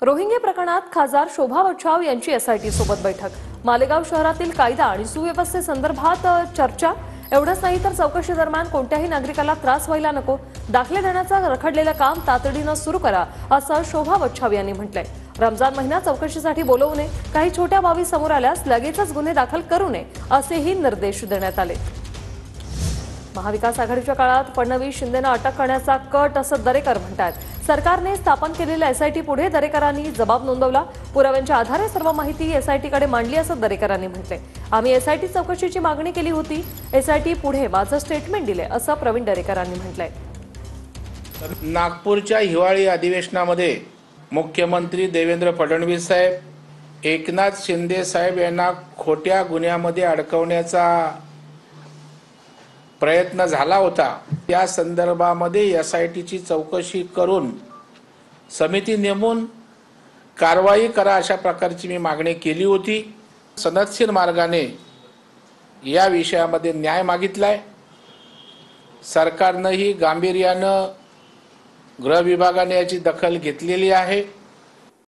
Rohingya प्रकरणात खासदार शोभा बच्छाव यांची एसआयटी सोबत बैठक। मालेगाव शहरातील कायदा आणि सुव्यवस्थेसंदर्भात चर्चा। एवढंच नाही तर चौकशी दरम्यान कोणत्याही नागरिकाला त्रास व्हायला नको, दाखले देण्याचं रखडलेलं काम तातडीनं सुरू करा, असं शोभा बच्छाव यांनी म्हटलंय। रमजान महिन्यात चौकशीसाठी बोलवू नये, काही छोट्या बाबी समोर आल्यास लगेचच गुन्हे दाखल करू नये, असेही निर्देश देण्यात आले। महाविकास आघाडीच्या काळात फडणवीस शिंदेना अटक करण्याचा कट, असं दरेकर म्हणतात। सरकारने स्थापन केलेल्या एसआयटी पुढे दरेकरांनी जबाब नोंदवला। पुराव्यांच्या आधारे सर्व माहिती एसआयटीकडे मांडली, असं दरेकरांनी म्हटले। आम्ही एसआयटी चौकशीची मागणी केली होती, एसआयटी पुढे माझं स्टेटमेंट दिले, असं प्रवीण दरेकरांनी म्हटलंय। नागपूरच्या हिवाळी अधिवेशनामध्ये मुख्यमंत्री देवेंद्र फडणवीस साहेब, एकनाथ शिंदे साहेब यांना खोट्या गुन्ह्यामध्ये अडकवण्याचा प्रयत्न झाला होता। या संदर्भामध्ये एसआयटीची चौकशी करून समिती नेमून कारवाई करा, अशा प्रकारची मी मागणी केली होती। सनदशीर मार्गाने या विषयामध्ये न्याय मागितलाय। सरकारनंही गांभीर्यानं गृह विभागाने याची दखल घेतलेली आहे।